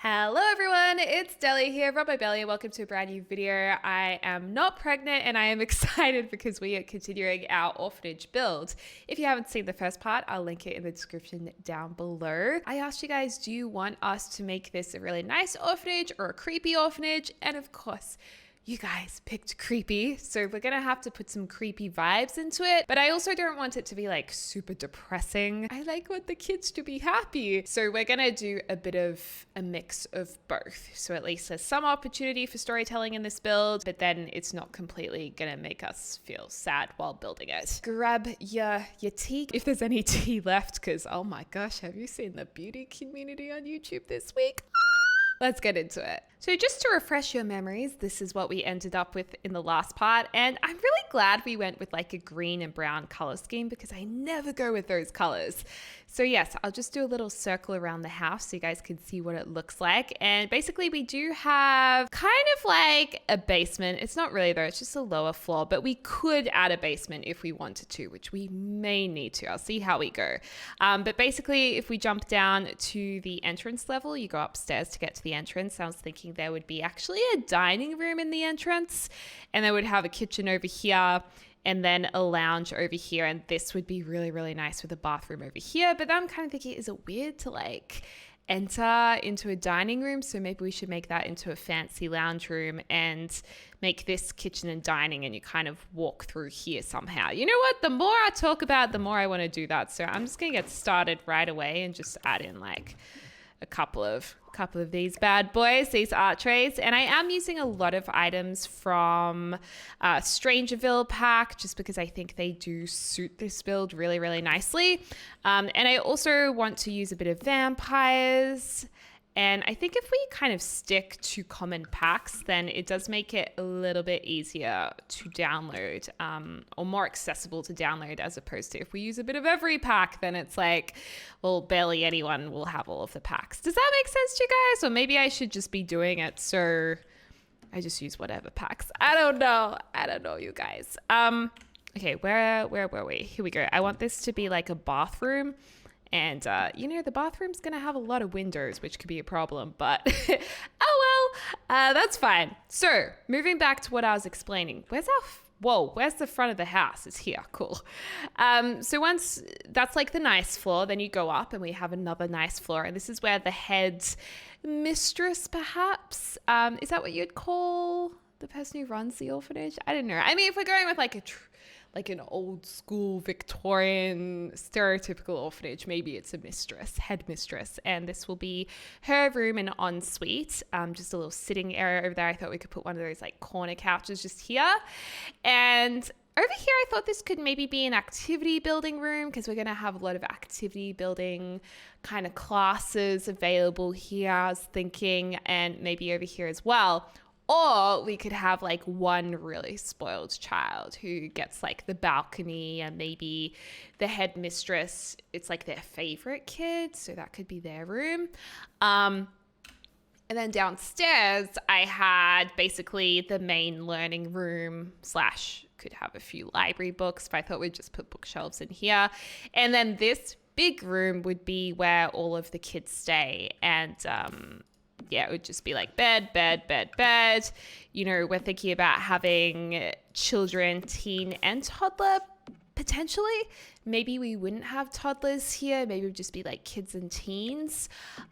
Hello everyone, it's Deli here, Rub My Belly. Welcome to a brand new video. I am not pregnant and I am excited because we are continuing our orphanage build. If you haven't seen the first part, I'll link it in the description down below. I asked you guys, do you want us to make this a really nice orphanage or a creepy orphanage? And of course, you guys picked creepy, so we're gonna have to put some creepy vibes into it, but I also don't want it to be like super depressing. I want the kids to be happy. So we're gonna do a bit of a mix of both. So at least there's some opportunity for storytelling in this build, but then it's not completely gonna make us feel sad while building it. Grab your tea, if there's any tea left, because oh my gosh, have you seen the beauty community on YouTube this week? Let's get into it. So just to refresh your memories, this is what we ended up with in the last part. And I'm really glad we went with like a green and brown color scheme because I never go with those colors. So yes, I'll just do a little circle around the house so you guys can see what it looks like. And basically we do have kind of like a basement. It's not really though, it's just a lower floor, but we could add a basement if we wanted to, which we may need to. I'll see how we go. But basically if we jump down to the entrance level, you go upstairs to get to the entrance. I was thinking there would be actually a dining room in the entrance and they would have a kitchen over here and then a lounge over here, and this would be really, really nice with a bathroom over here. But I'm kind of thinking, is it weird to like enter into a dining room? So maybe we should make that into a fancy lounge room and make this kitchen and dining, and you kind of walk through here somehow. You know what? The more I talk about, the more I want to do that. So I'm just gonna get started right away and just add in like a couple of these bad boys, these art trays. And I am using a lot of items from Strangerville pack just because I think they do suit this build really, really nicely. And I also want to use a bit of vampires. And I think if we kind of stick to common packs, then it does make it a little bit easier to download or more accessible to download, as opposed to if we use a bit of every pack, then it's like, well, barely anyone will have all of the packs. Does that make sense to you guys? Or maybe I should just be doing it so I just use whatever packs. I don't know, you guys. Okay, where were we? Here we go. I want this to be like a bathroom. And, you know, the bathroom's going to have a lot of windows, which could be a problem, but oh well, that's fine. So moving back to what I was explaining, where's the front of the house? It's here. Cool. So once that's like the nice floor, then you go up and we have another nice floor. And this is where the head mistress, perhaps, is that what you'd call the person who runs the orphanage? I don't know. I mean, if we're going with like an old school Victorian stereotypical orphanage, maybe it's a mistress, head mistress, and this will be her room and ensuite, just a little sitting area over there. I thought we could put one of those like corner couches just here. And over here, I thought this could maybe be an activity building room because we're going to have a lot of activity building kind of classes available here, I was thinking, and maybe over here as well. Or we could have like one really spoiled child who gets like the balcony, and maybe the headmistress, it's like their favorite kid. So that could be their room. And then downstairs, I had basically the main learning room / could have a few library books, but I thought we'd just put bookshelves in here. And then this big room would be where all of the kids stay. And, yeah, it would just be like bed. You know, we're thinking about having children, teen, and toddler, potentially. Maybe we wouldn't have toddlers here. Maybe it would just be like kids and teens.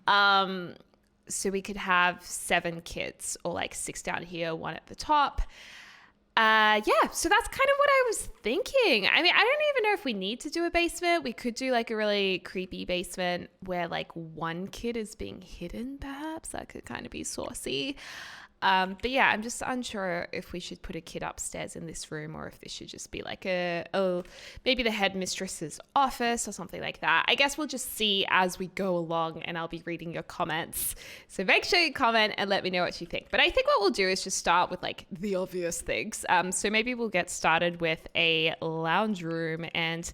So we could have 7 kids, or like 6 down here, 1 at the top. Yeah, so that's kind of what I was thinking. I mean, I don't even know if we need to do a basement. We could do like a really creepy basement where like one kid is being hidden, perhaps. That could kind of be saucy. But yeah, I'm just unsure if we should put a kid upstairs in this room or if this should just be like maybe the headmistress's office or something like that. I guess we'll just see as we go along, and I'll be reading your comments. So make sure you comment and let me know what you think. But I think what we'll do is just start with like the obvious things. So maybe we'll get started with a lounge room, and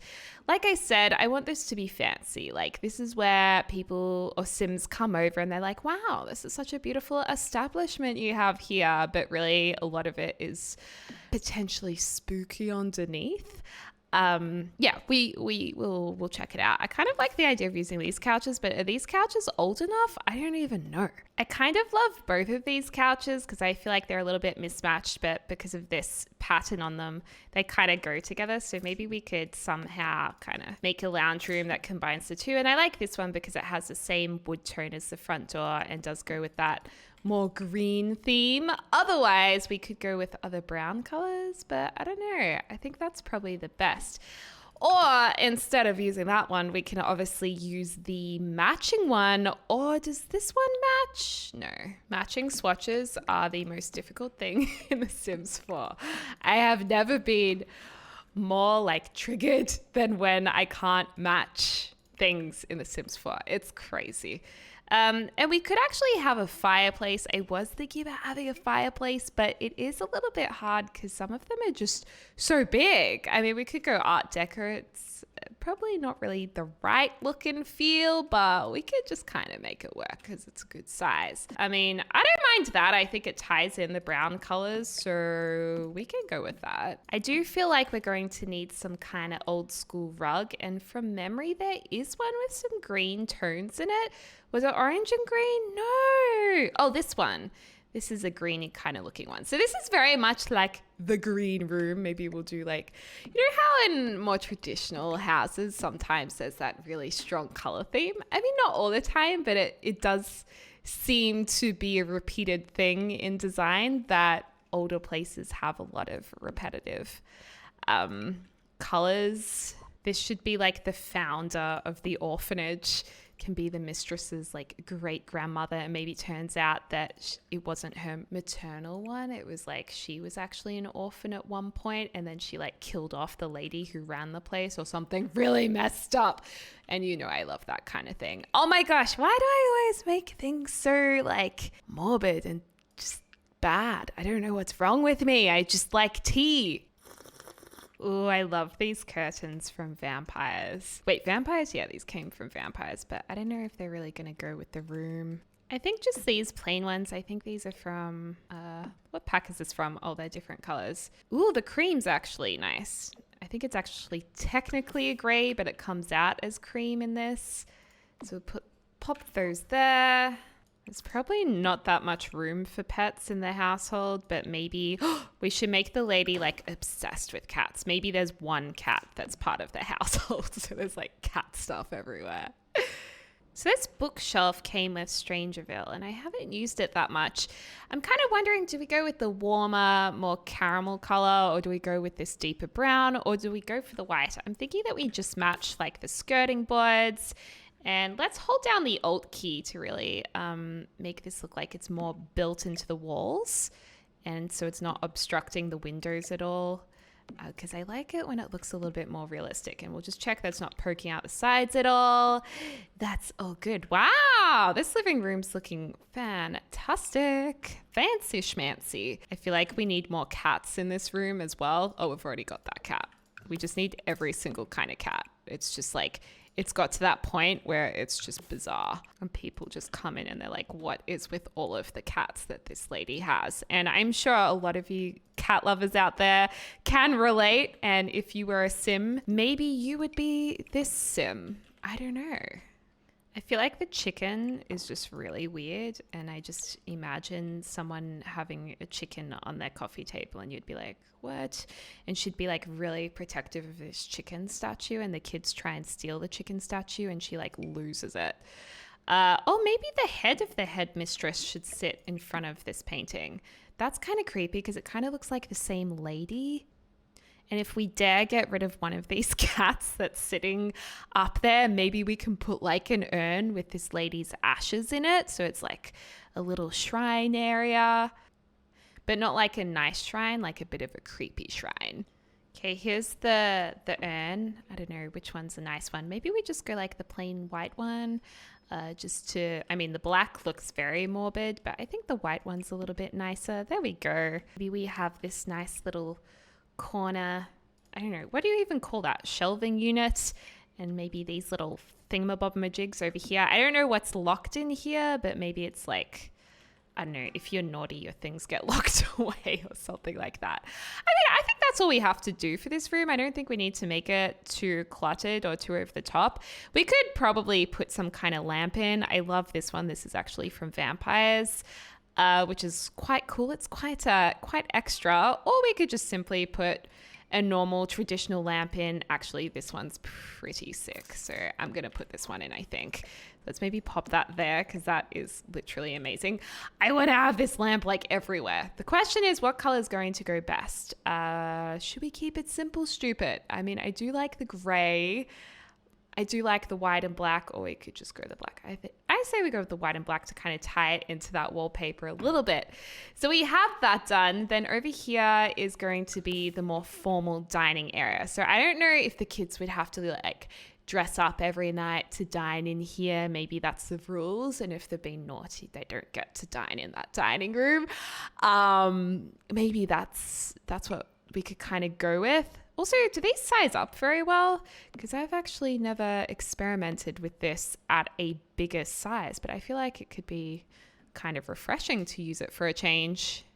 like I said, I want this to be fancy. Like this is where people or Sims come over and they're like, wow, this is such a beautiful establishment you have here. But really a lot of it is potentially spooky underneath. Yeah, we'll check it out. I kind of like the idea of using these couches, but are these couches old enough? I don't even know. I kind of love both of these couches because I feel like they're a little bit mismatched, but because of this pattern on them, they kind of go together. So maybe we could somehow kind of make a lounge room that combines the two. And I like this one because it has the same wood tone as the front door and does go with that more green theme. Otherwise, we could go with other brown colors, but I don't know. I think that's probably the best. Or instead of using that one, we can obviously use the matching one. Or does this one match? No. Matching swatches are the most difficult thing in The Sims 4. I have never been more like triggered than when I can't match things in The Sims 4. It's crazy. And we could actually have a fireplace. I was thinking about having a fireplace, but it is a little bit hard because some of them are just so big. I mean, we could go Art Deco. It's probably not really the right look and feel, but we could just kind of make it work because it's a good size. I mean, I don't mind that. I think it ties in the brown colors, so we can go with that. I do feel like we're going to need some kind of old school rug, and from memory, there is one with some green tones in it. Was it orange and green? No. Oh, this one. This is a greeny kind of looking one. So this is very much like the green room. Maybe we'll do like, you know how in more traditional houses, sometimes there's that really strong color theme. I mean, not all the time, but it does seem to be a repeated thing in design that older places have a lot of repetitive colors. This should be like the founder of the orphanage can be the mistress's like great grandmother, and maybe turns out that it wasn't her maternal one. It was like she was actually an orphan at one point, and then she like killed off the lady who ran the place or something really messed up. And you know I love that kind of thing. Oh my gosh, why do I always make things so like morbid and just bad? I don't know what's wrong with me. I just like tea. Ooh, I love these curtains from Vampires. Wait, Vampires? Yeah, these came from Vampires, but I don't know if they're really going to go with the room. I think just these plain ones. I think these are from, what pack is this from? Oh, they're different colors. Ooh, the cream's actually nice. I think it's actually technically a gray, but it comes out as cream in this. So we'll pop those there. There's probably not that much room for pets in the household, but maybe we should make the lady like obsessed with cats. Maybe there's one cat that's part of the household, so there's like cat stuff everywhere. So this bookshelf came with Strangerville, and I haven't used it that much. I'm kind of wondering, do we go with the warmer, more caramel color, or do we go with this deeper brown, or do we go for the white? I'm thinking that we just match like the skirting boards. And let's hold down the Alt key to really make this look like it's more built into the walls. And so it's not obstructing the windows at all. Because I like it when it looks a little bit more realistic. And we'll just check that's not poking out the sides at all. That's all good. Wow, this living room's looking fantastic. Fancy schmancy. I feel like we need more cats in this room as well. Oh, we've already got that cat. We just need every single kind of cat. It's just like... it's got to that point where it's just bizarre and people just come in and they're like, what is with all of the cats that this lady has? And I'm sure a lot of you cat lovers out there can relate. And if you were a sim, maybe you would be this sim. I don't know. I feel like the chicken is just really weird. And I just imagine someone having a chicken on their coffee table and you'd be like, what? And she'd be like really protective of this chicken statue, and the kids try and steal the chicken statue and she like loses it. Oh, maybe the head of the headmistress should sit in front of this painting. That's kind of creepy because it kind of looks like the same lady. And if we dare get rid of one of these cats that's sitting up there, maybe we can put like an urn with this lady's ashes in it. So it's like a little shrine area, but not like a nice shrine, like a bit of a creepy shrine. Okay, here's the urn. I don't know which one's a nice one. Maybe we just go like the plain white one. The black looks very morbid, but I think the white one's a little bit nicer. There we go. Maybe we have this nice little corner, I don't know, what do you even call that, shelving unit, and maybe these little thingamabobmajigs over here. I don't know what's locked in here, but maybe it's like, I don't know, if you're naughty your things get locked away or something like that. I think that's all we have to do for this room. I don't think we need to make it too cluttered or too over the top. We could probably put some kind of lamp in. I love this one. This is actually from Vampires, which is quite cool. It's quite extra. Or we could just simply put a normal traditional lamp in. Actually, this one's pretty sick, so I'm gonna put this one in, I think. Let's maybe pop that there because that is literally amazing. I want to have this lamp like everywhere. The question is, what color is going to go best? Should we keep it simple, stupid? I mean, I do like the gray. I do like the white and black, or we could just go the black. I say we go with the white and black to kind of tie it into that wallpaper a little bit. So we have that done. Then over here is going to be the more formal dining area. So I don't know if the kids would have to like dress up every night to dine in here. Maybe that's the rules. And if they're being naughty, they don't get to dine in that dining room. Maybe that's what we could kind of go with. Also, do these size up very well? Because I've actually never experimented with this at a bigger size, but I feel like it could be kind of refreshing to use it for a change.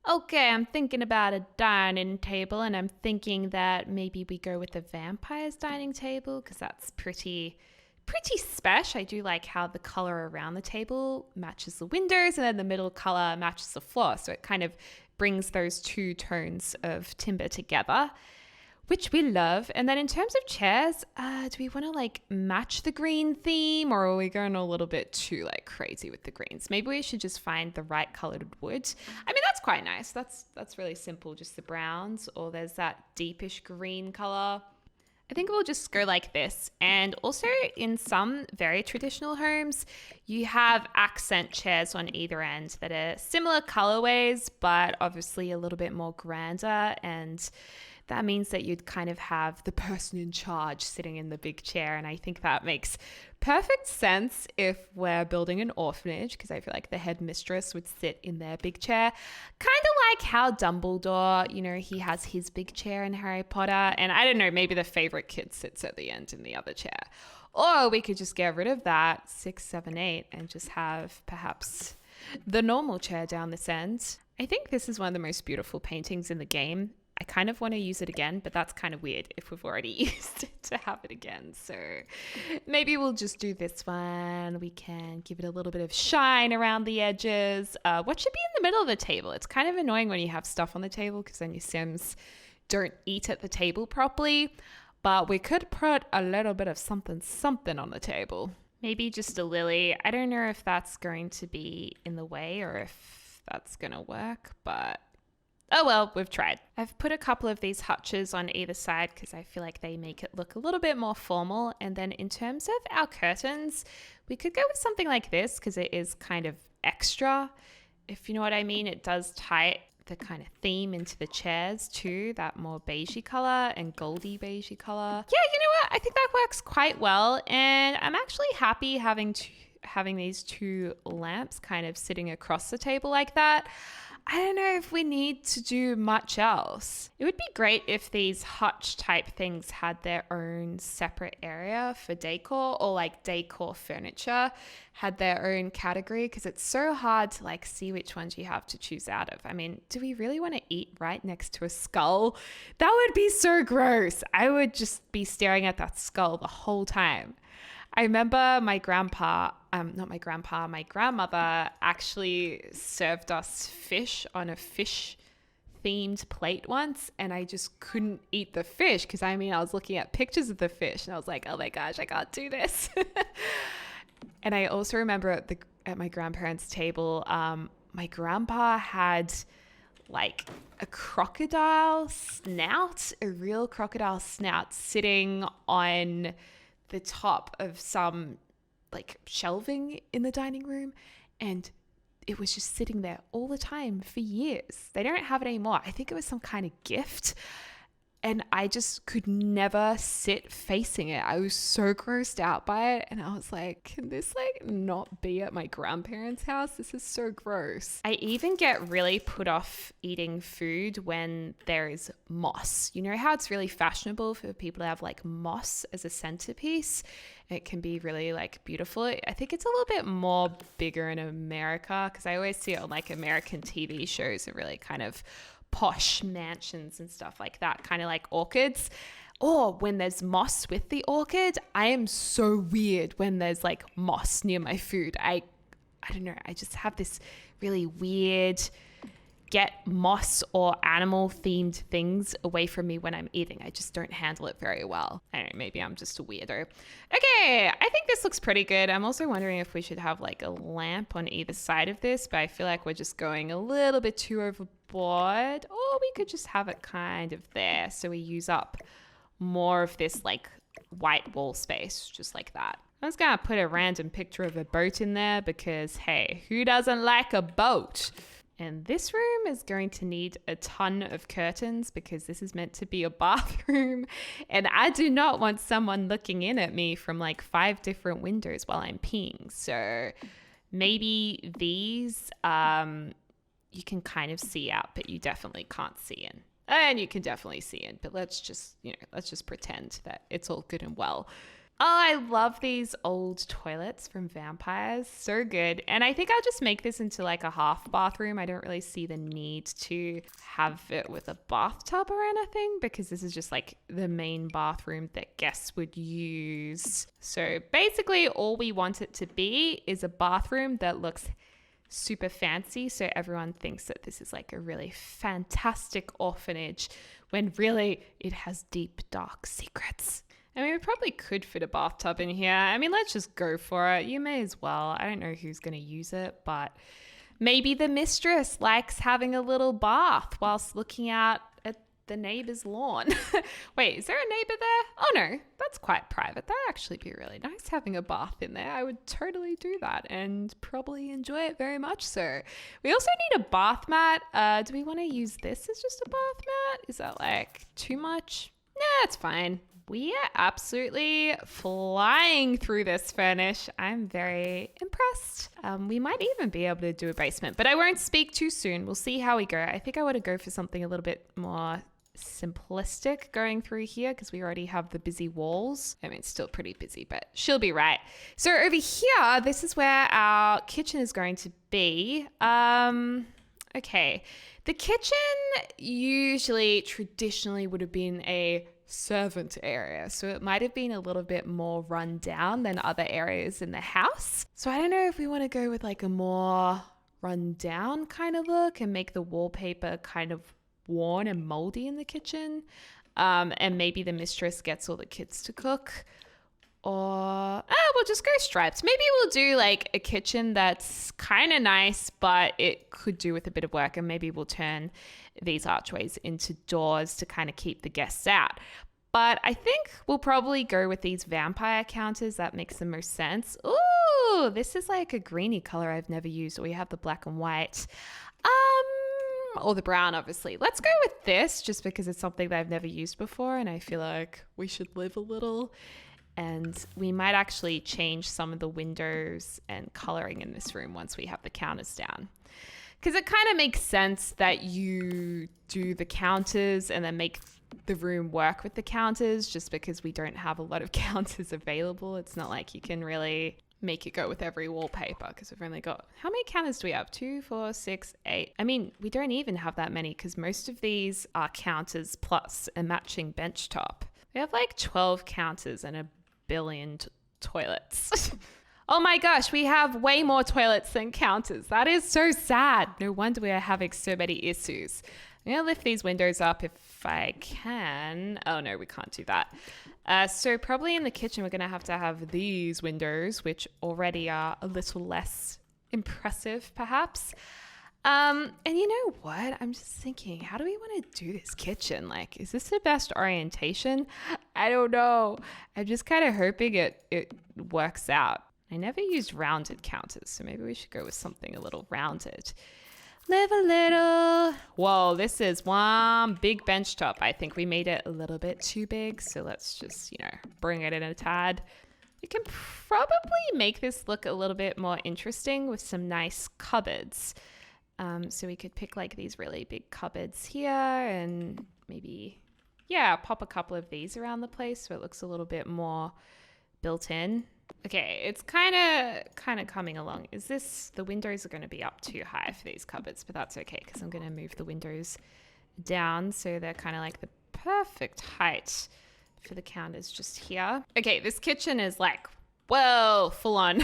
Okay, I'm thinking about a dining table, and I'm thinking that maybe we go with the Vampires dining table because that's pretty special. I do like how the color around the table matches the windows, and then the middle color matches the floor. So it kind of brings those two tones of timber together, which we love. And then in terms of chairs, do we want to like match the green theme, or are we going a little bit too like crazy with the greens? Maybe we should just find the right colored wood. I mean, that's quite nice. That's really simple, just the browns, or there's that deepish green color. I think we'll just go like this. And also in some very traditional homes, you have accent chairs on either end that are similar colorways, but obviously a little bit more grander. And that means that you'd kind of have the person in charge sitting in the big chair. And I think that makes perfect sense if we're building an orphanage, because I feel like the headmistress would sit in their big chair. Kind of like how Dumbledore, you know, he has his big chair in Harry Potter. And I don't know, maybe the favorite kid sits at the end in the other chair. Or we could just get rid of that 6, 7, 8 and just have perhaps the normal chair down this end. I think this is one of the most beautiful paintings in the game. I kind of want to use it again, but that's kind of weird if we've already used it to have it again. So maybe we'll just do this one. We can give it a little bit of shine around the edges. What should be in the middle of the table? It's kind of annoying when you have stuff on the table because then your Sims don't eat at the table properly. But we could put a little bit of something on the table. Maybe just a lily. I don't know if that's going to be in the way or if that's going to work, but oh well, we've tried. I've put a couple of these hutches on either side because I feel like they make it look a little bit more formal. And then in terms of our curtains, we could go with something like this because it is kind of extra, if you know what I mean. It does tie the kind of theme into the chairs too, that more beigey color and goldy beigey color. Yeah, you know what? I think that works quite well. And I'm actually happy having these two lamps kind of sitting across the table like that. I don't know if we need to do much else. It would be great if these hutch type things had their own separate area for decor, or like decor furniture had their own category, because it's so hard to like see which ones you have to choose out of. I mean, do we really want to eat right next to a skull? That would be so gross. I would just be staring at that skull the whole time. I remember my grandmother actually served us fish on a fish themed plate once, and I just couldn't eat the fish because I was looking at pictures of the fish and I was like, oh my gosh, I can't do this. And I also remember at my grandparents' table, my grandpa had like a real crocodile snout sitting on the top of some like shelving in the dining room, and it was just sitting there all the time for years. They don't have it anymore. I think it was some kind of gift, and I just could never sit facing it. I was so grossed out by it, and I was like, can this like not be at my grandparents' house? This is so gross. I even get really put off eating food when there is moss. You know how it's really fashionable for people to have like moss as a centerpiece? It can be really like beautiful. I think it's a little bit more bigger in America because I always see it on like American TV shows. It really kind of posh mansions and stuff like that, kind of like orchids. Or when there's moss with the orchid, I am so weird when there's like moss near my food. I don't know, I just have this really weird get moss or animal themed things away from me when I'm eating. I just don't handle it very well. I don't know, maybe I'm just a weirdo. Okay, I think this looks pretty good. I'm also wondering if we should have like a lamp on either side of this, but I feel like we're just going a little bit too overboard. Or we could just have it kind of there so we use up more of this like white wall space, just like that. I was gonna put a random picture of a boat in there because, hey, who doesn't like a boat? And this room is going to need a ton of curtains because this is meant to be a bathroom. And I do not want someone looking in at me from like 5 different windows while I'm peeing. So maybe these you can kind of see out, but you definitely can't see in. And you can definitely see in, but let's just pretend that it's all good and well. Oh, I love these old toilets from vampires. So good. And I think I'll just make this into like a half bathroom. I don't really see the need to have it with a bathtub or anything because this is just like the main bathroom that guests would use. So basically all we want it to be is a bathroom that looks super fancy, so everyone thinks that this is like a really fantastic orphanage when really it has deep dark secrets. I mean, we probably could fit a bathtub in here. I mean, let's just go for it. You may as well. I don't know who's going to use it, but maybe the mistress likes having a little bath whilst looking out at the neighbor's lawn. Wait, is there a neighbor there? Oh no, that's quite private. That'd actually be really nice having a bath in there. I would totally do that and probably enjoy it very much so. We also need a bath mat. Do we want to use this as just a bath mat? Is that like too much? Nah, it's fine. We are absolutely flying through this furnish. I'm very impressed. We might even be able to do a basement, but I won't speak too soon. We'll see how we go. I think I want to go for something a little bit more simplistic going through here because we already have the busy walls. I mean, it's still pretty busy, but she'll be right. So over here, this is where our kitchen is going to be. Okay. The kitchen traditionally would have been a servant area, so it might have been a little bit more run down than other areas in the house. So I don't know if we want to go with like a more run down kind of look and make the wallpaper kind of worn and moldy in the kitchen, and maybe the mistress gets all the kids to cook, or we'll just go stripes. Maybe we'll do like a kitchen that's kind of nice, but it could do with a bit of work, and maybe we'll turn these archways into doors to kind of keep the guests out. But I think we'll probably go with these vampire counters. That makes the most sense. Ooh, this is like a greeny color I've never used. We have the black and white, or the brown, obviously. Let's go with this just because it's something that I've never used before, and I feel like we should live a little. And we might actually change some of the windows and coloring in this room once we have the counters down. Because it kind of makes sense that you do the counters and then make the room work with the counters, just because we don't have a lot of counters available. It's not like you can really make it go with every wallpaper because we've only got, how many counters do we have? 2, 4, 6, 8. I mean, we don't even have that many because most of these are counters plus a matching bench top. We have like 12 counters and a billion toilets. Oh my gosh, we have way more toilets than counters. That is so sad. No wonder we are having so many issues. I'm going to lift these windows up if I can. Oh no, we can't do that. So probably in the kitchen, we're going to have these windows, which already are a little less impressive, perhaps. And you know what? I'm just thinking, how do we want to do this kitchen? Like, is this the best orientation? I don't know. I'm just kind of hoping it works out. I never used rounded counters, so maybe we should go with something a little rounded. Live a little. Whoa, this is one big bench top. I think we made it a little bit too big, so let's just, bring it in a tad. We can probably make this look a little bit more interesting with some nice cupboards. So we could pick like these really big cupboards here and maybe, pop a couple of these around the place so it looks a little bit more built in. Okay, it's kind of coming along. The windows are going to be up too high for these cupboards, but that's okay because I'm going to move the windows down so they're kind of like the perfect height for the counters just here. Okay, this kitchen is like, whoa, full on.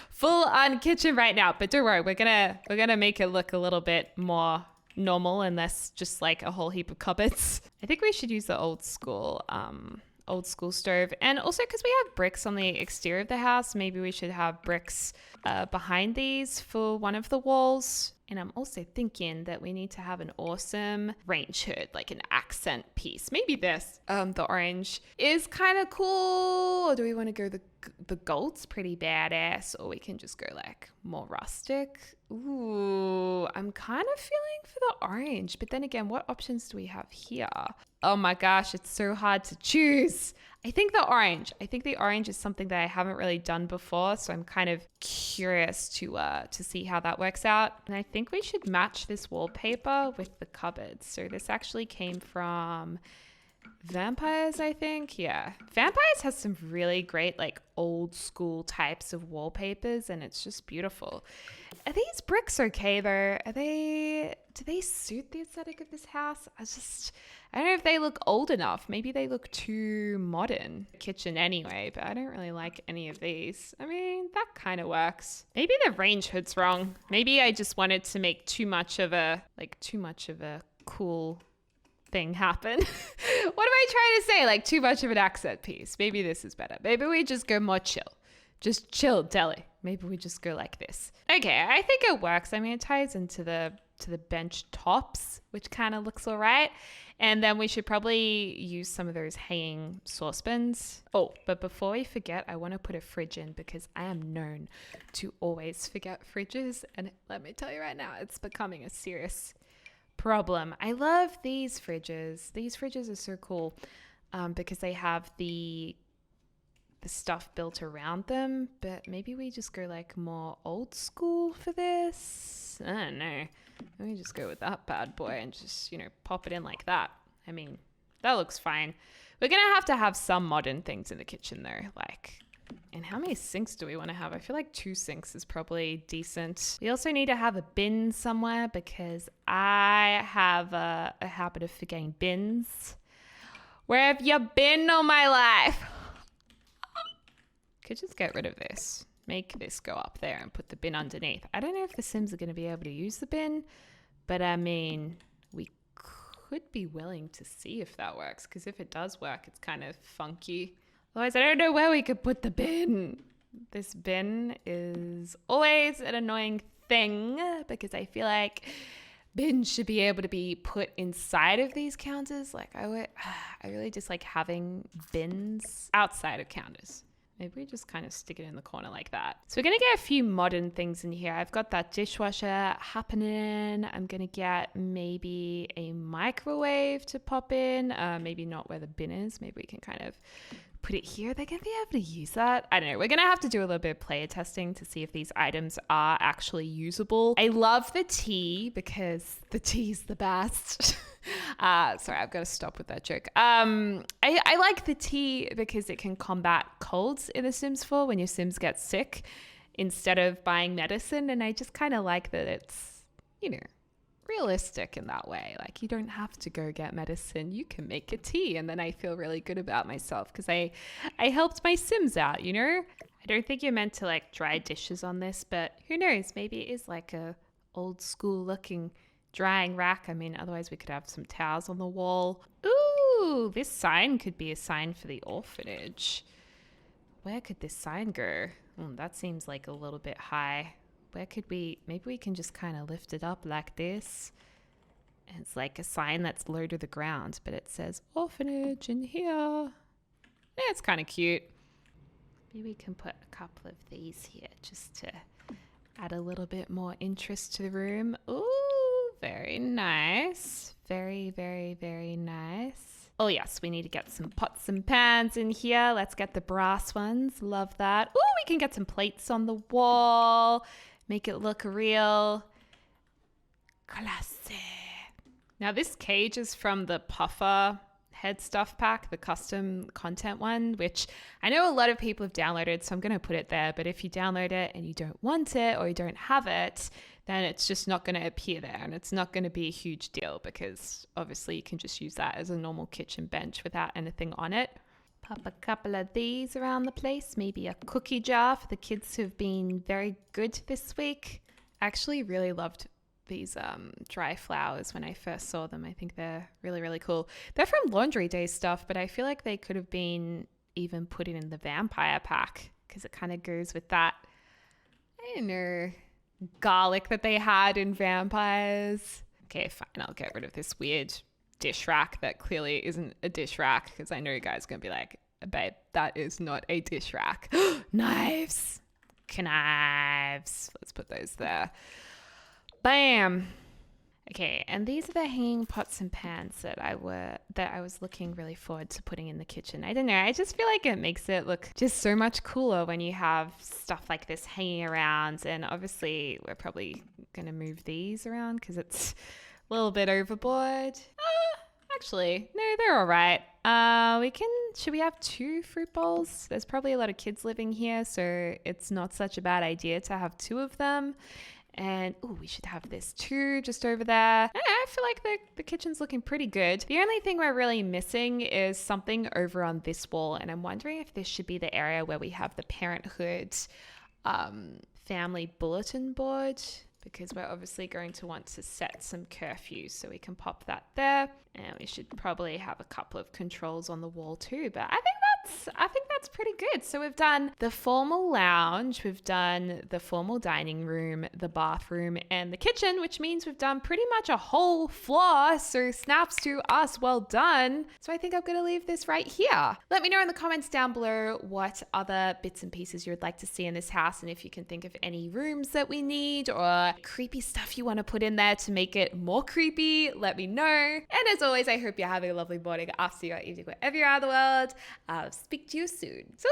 Full on kitchen right now. But don't worry, we're gonna make it look a little bit more normal and less just like a whole heap of cupboards. I think we should use the old school stove. And also because we have bricks on the exterior of the house, maybe we should have bricks behind these for one of the walls. And I'm also thinking that we need to have an awesome range hood, like an accent piece. Maybe this, the orange is kind of cool. Or do we want to go the gold's pretty badass, or we can just go like more rustic? Ooh, I'm kind of feeling for the orange, but then again, what options do we have here? Oh my gosh, it's so hard to choose. I think the orange is something that I haven't really done before, so I'm kind of curious to see how that works out. And I think we should match this wallpaper with the cupboards. So this actually came from Vampires, I think. Yeah, Vampires has some really great like old school types of wallpapers, and it's just beautiful. Are these bricks okay though? Do they suit the aesthetic of this house? I don't know if they look old enough. Maybe they look too modern. Kitchen anyway, but I don't really like any of these. I mean, that kind of works. Maybe the range hood's wrong. Maybe I just wanted to make too much of a cool thing happen. What am I trying to say? Like too much of an accent piece. Maybe this is better. Maybe we just go more chill. Just chill, Deli. Maybe we just go like this. Okay, I think it works. I mean, it ties into the bench tops, which kind of looks all right. And then we should probably use some of those hanging saucepans. Oh, but before we forget, I want to put a fridge in because I am known to always forget fridges. And let me tell you right now, it's becoming a serious problem. I love these fridges. These fridges are so cool because they have the stuff built around them, but maybe we just go like more old school for this. I don't know. Let me just go with that bad boy and just, pop it in like that. I mean, that looks fine. We're going to have some modern things in the kitchen though. Like, and how many sinks do we want to have? I feel like 2 sinks is probably decent. We also need to have a bin somewhere because I have a habit of forgetting bins. Where have you been all my life? Could just get rid of this. Make this go up there and put the bin underneath. I don't know if the Sims are going to be able to use the bin, but I mean, we could be willing to see if that works, because if it does work, it's kind of funky. Otherwise, I don't know where we could put the bin. This bin is always an annoying thing because I feel like bins should be able to be put inside of these counters. Like I really dislike having bins outside of counters. Maybe we just kind of stick it in the corner like that. So we're going to get a few modern things in here. I've got that dishwasher happening. I'm going to get maybe a microwave to pop in. Maybe not where the bin is. Maybe we can kind of put it here. They're going to be able to use that. I don't know. We're going to have to do a little bit of player testing to see if these items are actually usable. I love the tea because the tea's the best. Sorry, I've got to stop with that joke. I like the tea because it can combat colds in The Sims 4 when your Sims get sick instead of buying medicine. And I just kind of like that it's, realistic in that way. Like you don't have to go get medicine. You can make a tea. And then I feel really good about myself because I helped my Sims out, I don't think you're meant to like dry dishes on this, but who knows? Maybe it is like a old school looking drying rack. I mean, otherwise we could have some towels on the wall. Ooh, this sign could be a sign for the orphanage. Where could this sign go? That seems like a little bit high. Where could maybe we can just kind of lift it up like this. And it's like a sign that's low to the ground, but it says orphanage in here. Yeah, it's kind of cute. Maybe we can put a couple of these here just to add a little bit more interest to the room. Ooh, very nice. Very, very, very nice. Oh yes, we need to get some pots and pans in here. Let's get the brass ones. Love that. Ooh, we can get some plates on the wall. Make it look real. Classy. Now this cage is from the puffer head stuff pack, the custom content one, which I know a lot of people have downloaded, so I'm going to put it there. But if you download it and you don't want it or you don't have it, then it's just not going to appear there, and it's not going to be a huge deal because obviously you can just use that as a normal kitchen bench without anything on it. Pop a couple of these around the place, maybe a cookie jar for the kids who've been very good this week. I actually really loved these dry flowers when I first saw them. I think they're really, really cool. They're from Laundry Day stuff, but I feel like they could have been even put in the vampire pack because it kind of goes with that, I don't know, garlic that they had in vampires. Okay, fine, I'll get rid of this weird dish rack that clearly isn't a dish rack because I know you guys are going to be like, babe, that is not a dish rack. Knives. Let's put those there. Bam. Okay, and these are the hanging pots and pans that I was looking really forward to putting in the kitchen. I don't know, I just feel like it makes it look just so much cooler when you have stuff like this hanging around. And obviously we're probably going to move these around because it's a little bit overboard. Actually, no, they're all right. Should we have 2 fruit bowls? There's probably a lot of kids living here, so it's not such a bad idea to have 2 of them. And we should have this too, just over there. I feel like the kitchen's looking pretty good. The only thing we're really missing is something over on this wall. And I'm wondering if this should be the area where we have the Parenthood family bulletin board, because we're obviously going to want to set some curfews, so we can pop that there. And we should probably have a couple of controls on the wall too, but I think that's pretty good. So we've done the formal lounge, we've done the formal dining room, the bathroom, and the kitchen, which means we've done pretty much a whole floor. So snaps to us, well done. So I think I'm going to leave this right here. Let me know in the comments down below what other bits and pieces you would like to see in this house, and if you can think of any rooms that we need or creepy stuff you want to put in there to make it more creepy, let me know. And as always, I hope you're having a lovely morning, afternoon, or evening, wherever you are in the world. I'll speak to you soon. So.